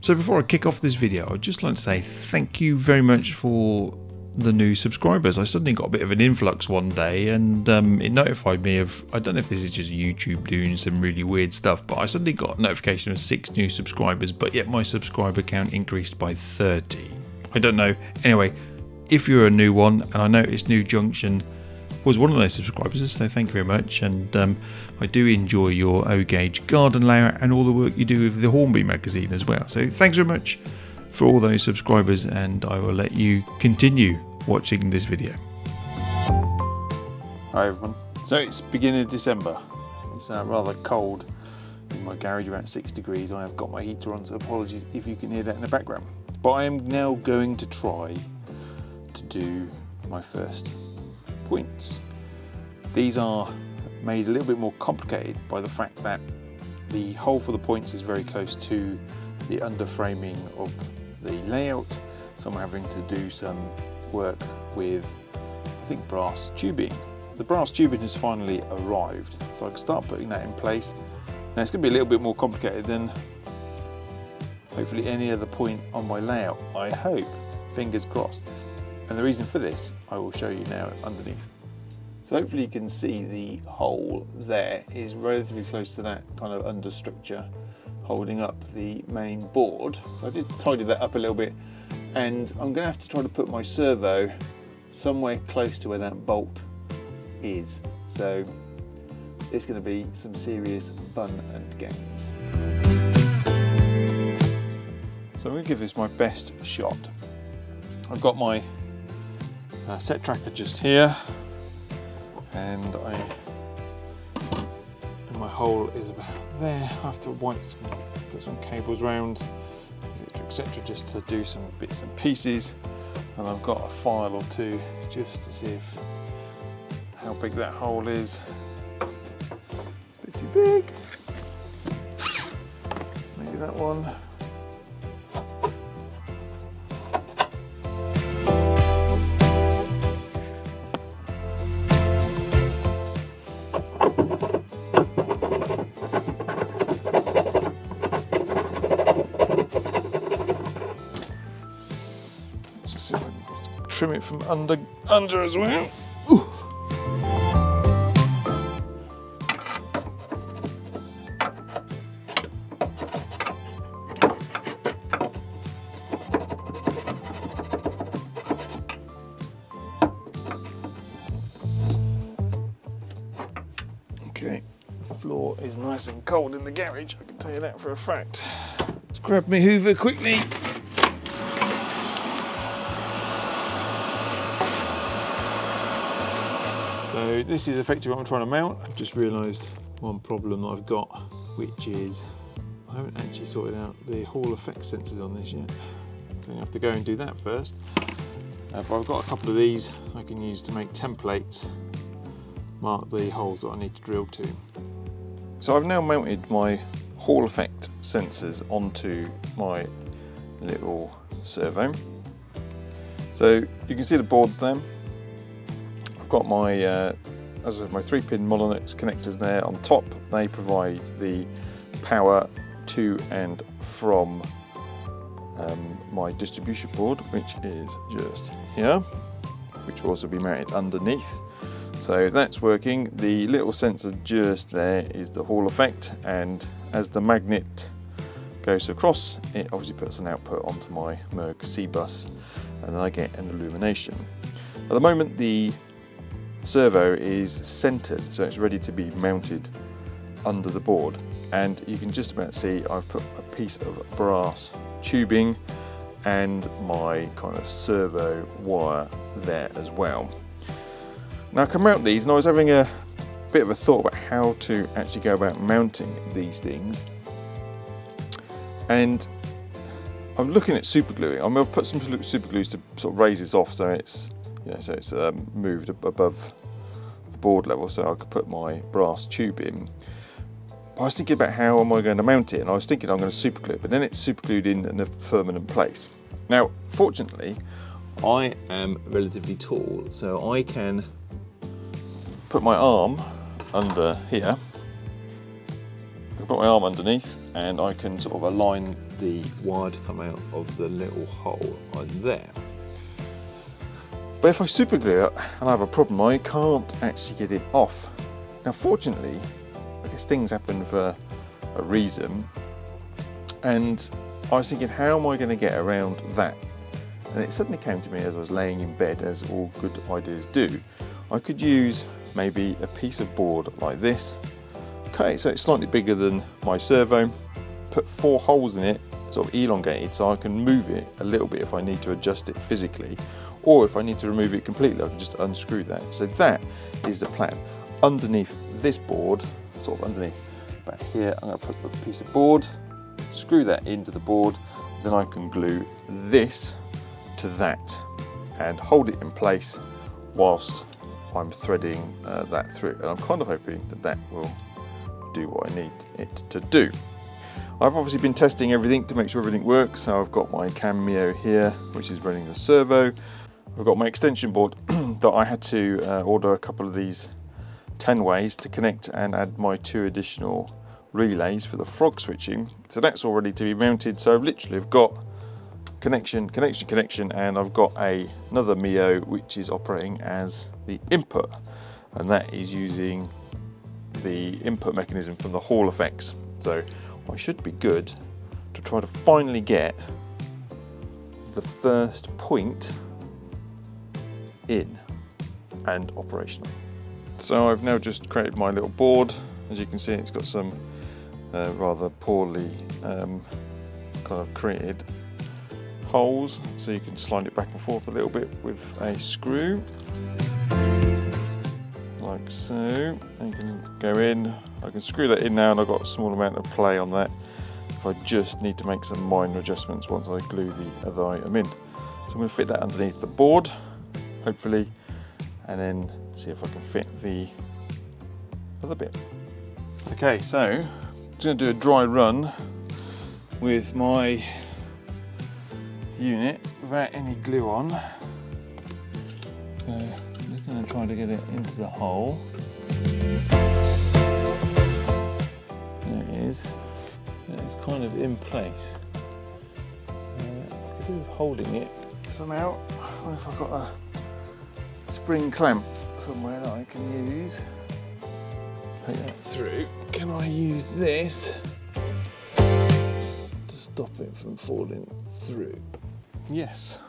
So before I kick off this video, I'd just like to say thank you very much for the new subscribers. I suddenly got a bit of an influx one day, and it notified me of, I don't know if this is just YouTube doing some really weird stuff, but I suddenly got a notification of 6 new subscribers, but yet my subscriber count increased by 30. I don't know. Anyway, if you're a new one, and I noticed New Junction was one of those subscribers, so thank you very much. And I do enjoy your O-Gauge garden layout and all the work you do with the Hornby magazine as well. So thanks very much for all those subscribers, and I will let you continue watching this video. Hi everyone. So it's beginning of December. It's rather cold in my garage, about 6 degrees. I have got my heater on, so apologies if you can hear that in the background. But I am now going to try to do my first points. These are made a little bit more complicated by the fact that the hole for the points is very close to the underframing of the layout, so I'm having to do some work with, I think, brass tubing. The brass tubing has finally arrived, so I can start putting that in place. Now it's going to be a little bit more complicated than hopefully any other point on my layout, I hope, fingers crossed. And the reason for this I will show you now underneath. So hopefully you can see the hole there is relatively close to that kind of understructure holding up the main board. So I did tidy that up a little bit, and I'm going to have to try to put my servo somewhere close to where that bolt is. So it's going to be some serious fun and games. So I'm going to give this my best shot. I've got my set tracker just here, and my hole is about there. I have to put some cables round, etc., just to do some bits and pieces. And I've got a file or two just to see how big that hole is. It's a bit too big. Maybe that one. Just see if I can trim it from under as well. Ooh. Okay, the floor is nice and cold in the garage, I can tell you that for a fact. Let's grab my hoover quickly. So this is effectively what I'm trying to mount. I've just realised one problem that I've got, which is I haven't actually sorted out the Hall effect sensors on this yet. So I have to go and do that first. But I've got a couple of these I can use to make templates, mark the holes that I need to drill to. So I've now mounted my Hall effect sensors onto my little servo. So you can see the boards there. I've got my, as I said, my 3-pin Molyneux connectors there on top. They provide the power to and from my distribution board, which is just here, which will also be mounted underneath. So that's working. The little sensor just there is the Hall effect, and as the magnet goes across, it obviously puts an output onto my MERG C-bus, and then I get an illumination. At the moment the servo is centered, so it's ready to be mounted under the board, and you can just about see I've put a piece of brass tubing and my kind of servo wire there as well. Now I can mount these, and I was having a bit of a thought about how to actually go about mounting these things, and I'm looking at super gluing. I'm going to put some super glues to sort of raise this off so it's, you know, so it's moved above the board level, so I could put my brass tube in. But I was thinking about how am I going to mount it, and I was thinking I'm going to super glue it, but then it's super glued in a permanent place. Now, fortunately, I am relatively tall, so I can put my arm under here. I can put my arm underneath, and I can sort of align the wire to come out of the little hole on there. But if I super glue it and I have a problem, I can't actually get it off. Now fortunately, I guess things happen for a reason, and I was thinking, how am I going to get around that? And it suddenly came to me as I was laying in bed, as all good ideas do. I could use maybe a piece of board like this. Okay, so it's slightly bigger than my servo. Put 4 holes in it, sort of elongated, so I can move it a little bit if I need to adjust it physically, or if I need to remove it completely, I can just unscrew that. So that is the plan. Underneath this board, sort of underneath back here, I'm going to put a piece of board, screw that into the board, then I can glue this to that and hold it in place whilst I'm threading that through. And I'm kind of hoping that that will do what I need it to do. I've obviously been testing everything to make sure everything works. So I've got my Cameo here, which is running the servo. I've got my extension board that I had to order a couple of these 10 ways to connect and add my 2 additional relays for the frog switching. So that's all ready to be mounted. So I've literally got connection, and I've got another Mio which is operating as the input, and that is using the input mechanism from the Hall effects. So I should be good to try to finally get the first point in and operational. So I've now just created my little board. As you can see, it's got some rather poorly kind of created holes, so you can slide it back and forth a little bit with a screw, like so. And you can go in, I can screw that in now, and I've got a small amount of play on that if I just need to make some minor adjustments once I glue the other item in. So I'm going to fit that underneath the board, hopefully, and then see if I can fit the other bit. Okay, so I'm just going to do a dry run with my unit without any glue on. So I'm just going to try to get it into the hole. There it is. It's kind of in place. Because of holding it somehow, I wonder if I've got a spring clamp somewhere that I can use. Take that through. Can I use this to stop it from falling through? Yes.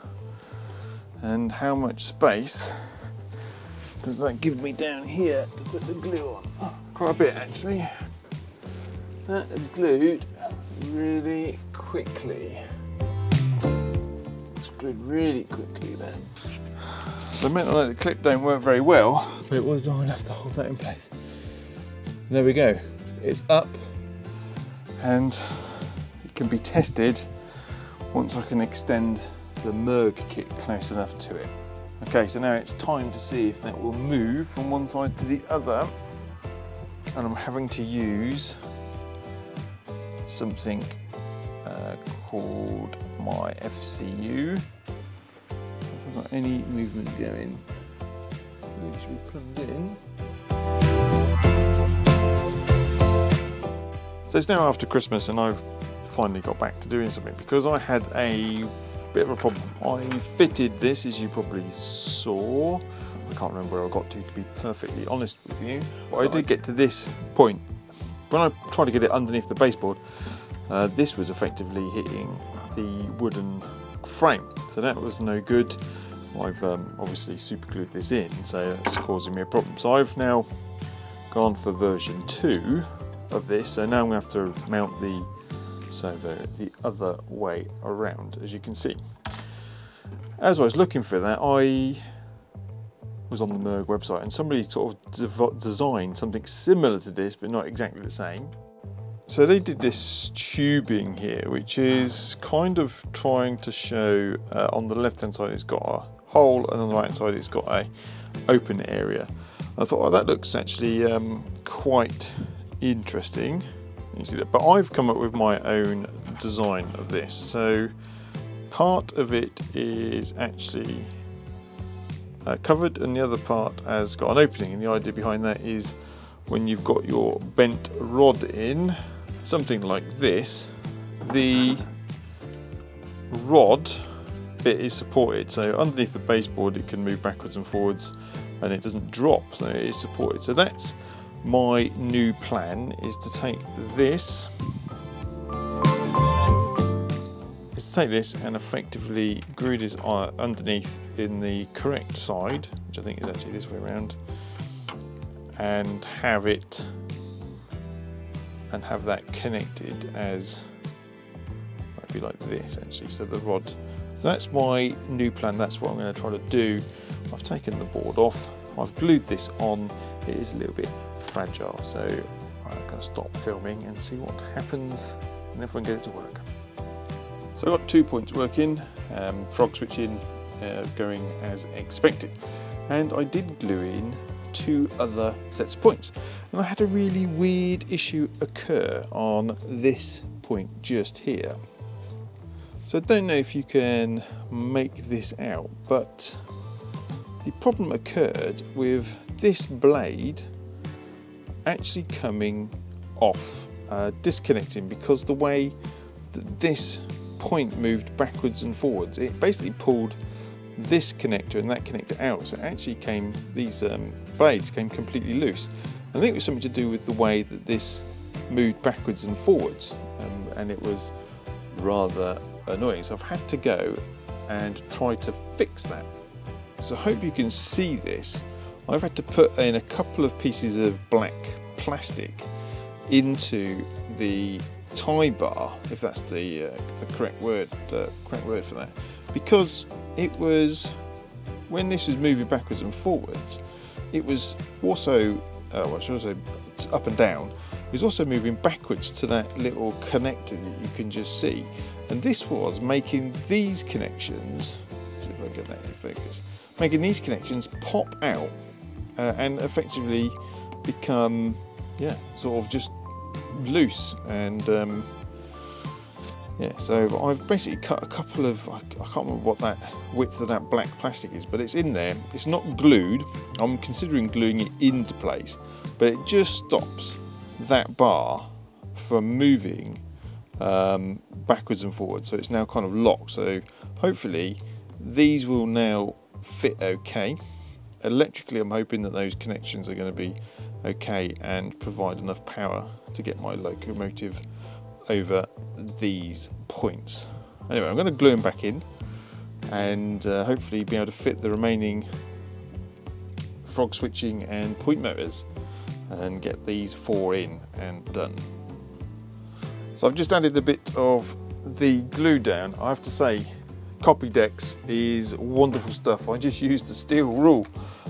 And how much space does that give me down here to put the glue on? Oh, quite a bit actually. That is glued really quickly. It's glued really quickly then. So I meant that the clip don't work very well, but it was long enough to hold that in place. There we go. It's up and it can be tested once I can extend the MERG Kit close enough to it. Okay, so now it's time to see if that will move from one side to the other, and I'm having to use something called my FCU. Have I got any movement going? It should be plugged in. So it's now after Christmas and I've finally got back to doing something, because I had a bit of a problem. I fitted this, as you probably saw. I can't remember where I got to be perfectly honest with you. But I did get to this point. When I tried to get it underneath the baseboard, this was effectively hitting the wooden frame. So that was no good. I've obviously super glued this in, so that's causing me a problem. So I've now gone for version 2 of this. So now I'm going to have to mount the servo the other way around, as you can see. As I was looking for that, I was on the MERG website and somebody sort of designed something similar to this, but not exactly the same. So they did this tubing here, which is kind of trying to show on the left hand side it's got a hole, and on the right hand side it's got a open area. I thought, oh, that looks actually quite interesting. You see that, but I've come up with my own design of this. So part of it is actually covered, and the other part has got an opening, and the idea behind that is when you've got your bent rod in, something like this, the rod bit is supported, so underneath the baseboard it can move backwards and forwards and it doesn't drop, so it is supported. So that's my new plan, is to take this and effectively glue this underneath in the correct side, which I think is actually this way around, and have that connected as might be like this actually. So the rod. So that's my new plan. That's what I'm going to try to do. I've taken the board off. I've glued this on. It is a little bit fragile, so I'm going to stop filming and see what happens and if I can get it to work. So I've got 2 points working, frog switching going as expected, and I did glue in 2 other sets of points, and I had a really weird issue occur on this point just here. So I don't know if you can make this out, but the problem occurred with this blade actually coming off, disconnecting, because the way that this point moved backwards and forwards, it basically pulled this connector and that connector out, so it actually came, these blades came completely loose. I think it was something to do with the way that this moved backwards and forwards, and it was rather annoying, so I've had to go and try to fix that. So I hope you can see this. I've had to put in a couple of pieces of black plastic into the tie bar, if that's the correct word for that, because it was, when this was moving backwards and forwards, it was also what should I say, up and down, it was also moving backwards to that little connector that you can just see, and this was making these connections, see if I get that in focus, making these connections pop out and effectively become, yeah, sort of just loose. And yeah, so I've basically cut a couple of, I can't remember what that width of that black plastic is, but it's in there. It's not glued. I'm considering gluing it into place, but it just stops that bar from moving backwards and forwards. So it's now kind of locked. So hopefully these will now fit okay. Electrically, I'm hoping that those connections are going to be okay and provide enough power to get my locomotive over these points. Anyway, I'm going to glue them back in and hopefully be able to fit the remaining frog switching and point motors and get these 4 in and done. So I've just added a bit of the glue down. I have to say, Copydex is wonderful stuff. I just used the steel rule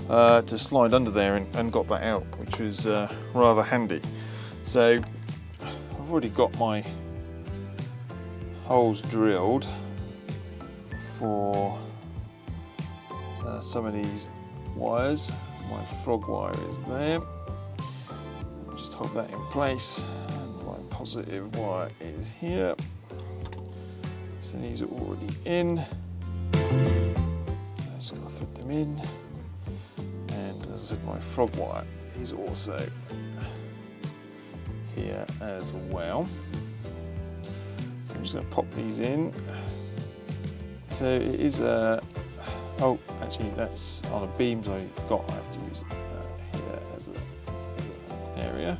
to slide under there and got that out, which was rather handy. So I've already got my holes drilled for some of these wires. My frog wire is there. I'll just hold that in place, and my positive wire is here. So these are already in. So I just got to thread them in. And as I said, my frog wire is also here as well. So I'm just going to pop these in. So it is a, oh, actually that's on a beam, so I forgot I have to use here as an area.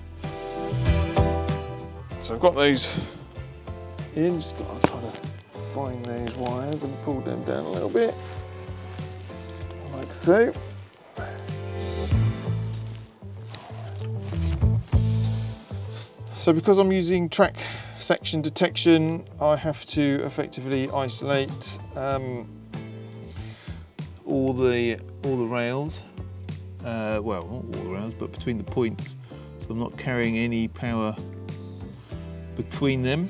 So I've got those in, just got to try to find those wires and pull them down a little bit, like so. So because I'm using track section detection, I have to effectively isolate all the rails. Well, not all the rails, but between the points, so I'm not carrying any power between them.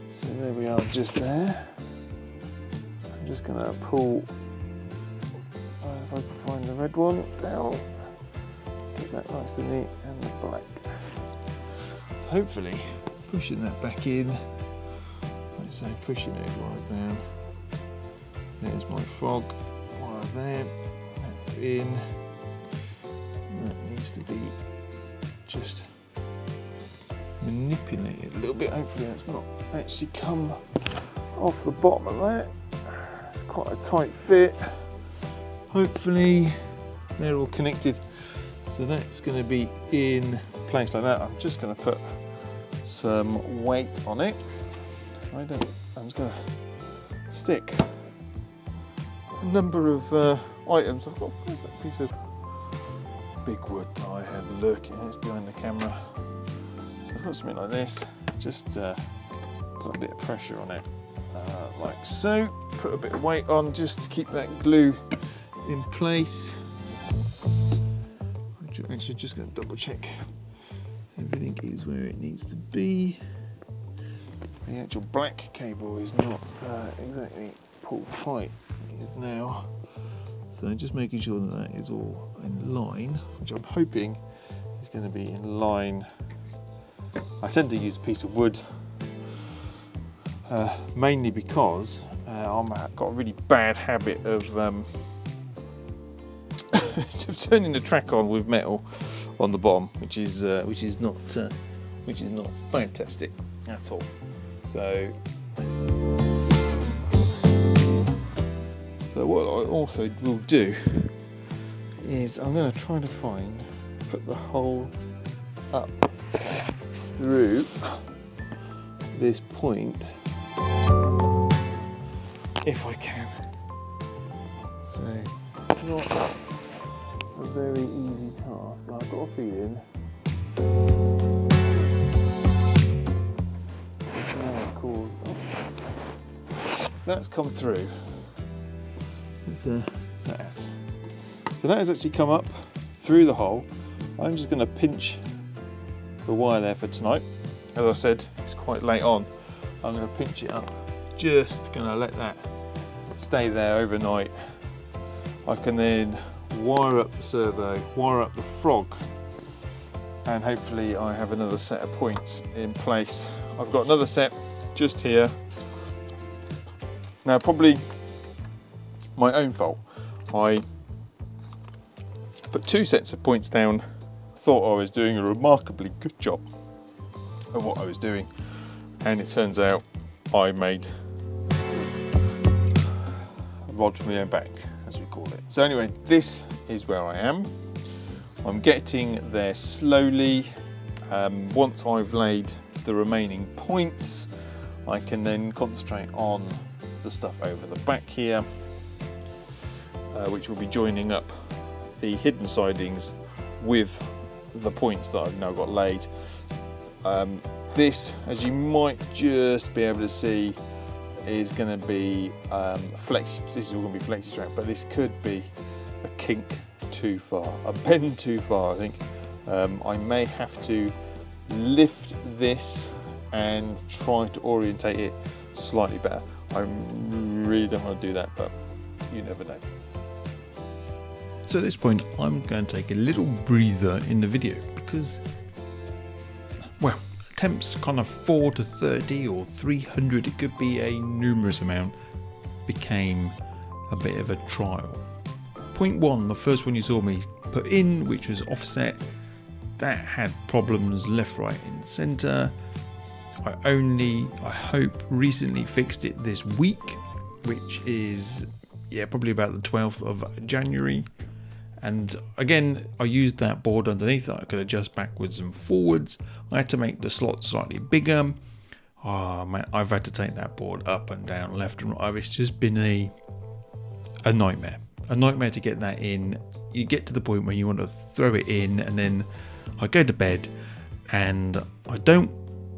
So there we are, just there. I'm just going to pull, if I can find the red one, down, get that nice and neat, and the black. So hopefully pushing that back in, like I say, pushing those wires down. There's my frog wire there, that's in. That needs to be just manipulated a little bit. Hopefully that's not actually come off the bottom of that. It's quite a tight fit. Hopefully they're all connected. So that's going to be in place like that. I'm just going to put some weight on it. I'm just going to stick a number of items. I've got, where's that piece of big wood that I had lurking? It's behind the camera. So I've got something like this. Just put a bit of pressure on it, like so. Put a bit of weight on just to keep that glue in place. I'm actually just going to double check everything is where it needs to be. The actual black cable is not exactly pulled tight. It is now. So just making sure that that is all in line, which I'm hoping is going to be in line. I tend to use a piece of wood, mainly because I've got a really bad habit of turning the track on with metal on the bottom, which is not fantastic at all. So what I also will do is I'm going to try to put the hole up through this point if I can. So not a very easy task, but I've got a feeling that's come through. So that has actually come up through the hole. I'm just going to pinch the wire there for tonight. As I said, it's quite late on. I'm going to pinch it up. Just going to let that stay there overnight. I can then wire up the servo, wire up the frog, and hopefully I have another set of points in place. I've got another set just here. Now, probably my own fault. I put 2 sets of points down, thought I was doing a remarkably good job of what I was doing, and it turns out I made a rod from my own back, as we call it. So anyway, this is where I am. I'm getting there slowly. Once I've laid the remaining points, I can then concentrate on the stuff over the back here, which will be joining up the hidden sidings with the points that I've now got laid. This, as you might just be able to see, is going to be this is all going to be flexi strap, but this could be a kink too far, a bend too far, I think. I may have to lift this and try to orientate it slightly better. I really don't want to do that, but you never know. So at this point, I'm going to take a little breather in the video because, well, attempts kind of 4 to 30 or 300, it could be a numerous amount, became a bit of a trial. Point 1, the first one you saw me put in, which was offset, that had problems left, right and centre. I hope recently fixed it this week, which is probably about the 12th of January. And again, I used that board underneath that I could adjust backwards and forwards. I had to make the slot slightly bigger. Oh man, I've had to take that board up and down, left and right. It's just been a nightmare. A nightmare to get that in. You get to the point where you want to throw it in, and then I go to bed and I don't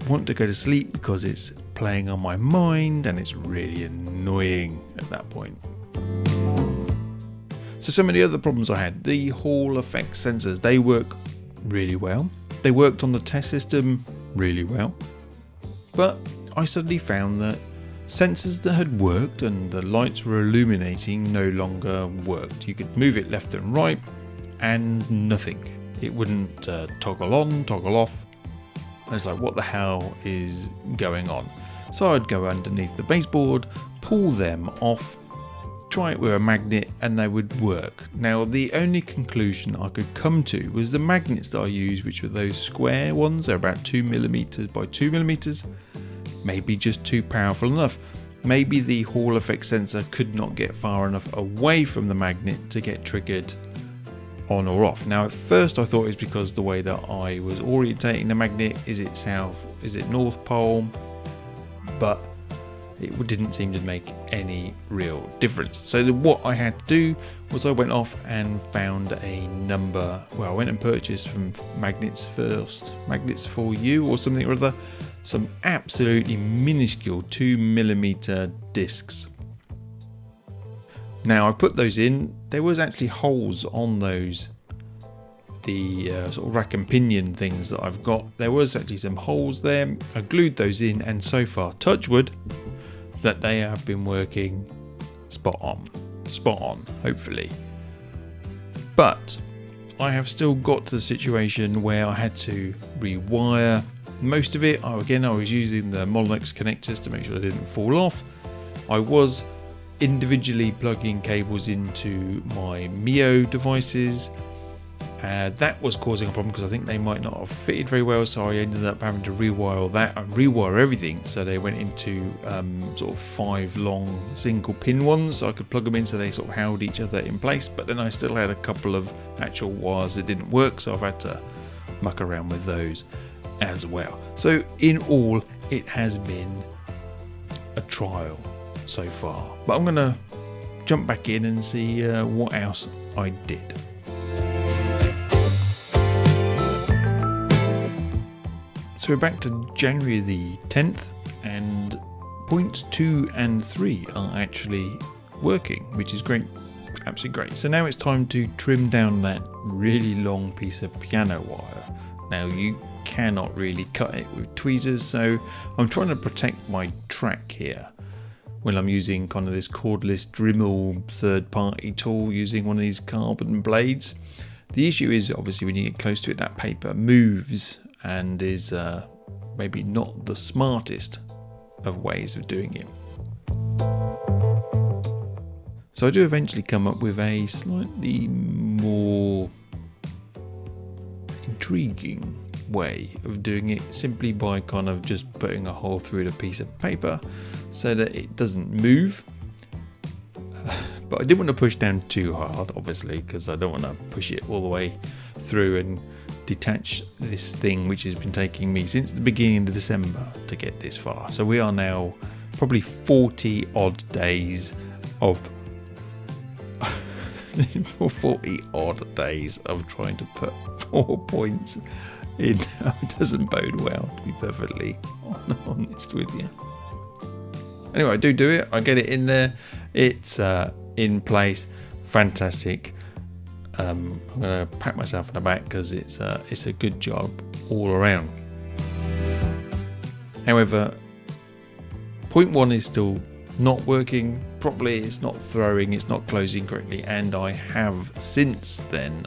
want to go to sleep because it's playing on my mind and it's really annoying at that point. So some of the other problems I had, the Hall effect sensors, they work really well. They worked on the test system really well. But I suddenly found that sensors that had worked and the lights were illuminating no longer worked. You could move it left and right and nothing. It wouldn't toggle on, toggle off. And it's like, what the hell is going on? So I'd go underneath the baseboard, pull them off, try it with a magnet, and they would work. Now, the only conclusion I could come to was the magnets that I use, which were those square ones. They're about 2mm by 2mm, maybe just too powerful enough. maybe the Hall effect sensor could not get far enough away from the magnet to get triggered on or off. Now at first I thought it was because the way that I was orientating the magnet, is it south, is it north pole, but it didn't seem to make any real difference. So what I had to do was I went off and found a number, well I went and purchased from Magnets First, Magnets for You or something or other, some absolutely minuscule 2mm discs. Now I put those in, there was actually holes on those, the sort of rack and pinion things that I've got, there was actually some holes there. I glued those in, and so far, touch wood, that they have been working spot on, hopefully. But I have still got to the situation where I had to rewire most of it. Again, I was using the Molex connectors to make sure they didn't fall off. I was individually plugging cables into my Mio devices. That was causing a problem because I think they might not have fitted very well, so I ended up having to rewire all that and rewire everything, so they went into sort of 5 long single pin ones, so I could plug them in so they sort of held each other in place. But then I still had a couple of actual wires that didn't work, so I've had to muck around with those as well. So in all, it has been a trial so far, but I'm gonna jump back in and see what else I did. So we're back to January the 10th, and points 2 and 3 are actually working, which is great, absolutely great. So now it's time to trim down that really long piece of piano wire. Now you cannot really cut it with tweezers, so I'm trying to protect my track here when I'm using kind of this cordless Dremel third-party tool, using one of these carbon blades. The issue is obviously when you get close to it, that paper moves and is maybe not the smartest of ways of doing it. So I do eventually come up with a slightly more intriguing way of doing it, simply by kind of just putting a hole through the piece of paper so that it doesn't move. But I didn't want to push down too hard, obviously, because I don't want to push it all the way through and detach this thing, which has been taking me since the beginning of December to get this far. So we are now probably 40 odd days of 40 odd days of trying to put 4 points in. It doesn't bode well, to be perfectly honest with you. Anyway, I do it. I get it in there. It's in place. Fantastic. I'm going to pat myself on the back because it's a good job all around. However, point 1 is still not working properly. It's not throwing, it's not closing correctly, and I have since then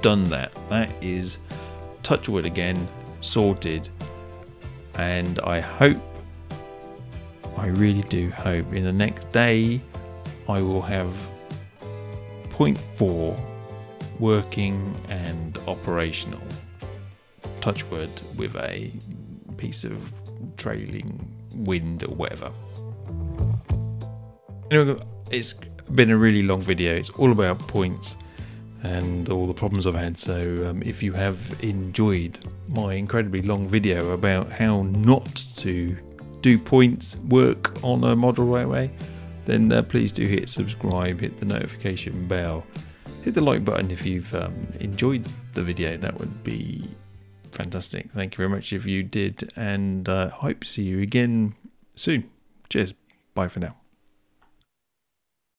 done that. That is, touch wood again, sorted, and I really do hope in the next day I will have point 4 working and operational, touch wood, with a piece of trailing wind or whatever. Anyway, it's been a really long video. It's all about points and all the problems I've had. So if you have enjoyed my incredibly long video about how not to do points work on a model railway, then please do hit subscribe, hit the notification bell, hit the like button if you've enjoyed the video. That would be fantastic. Thank you very much if you did, and hope to see you again soon. Cheers. Bye for now.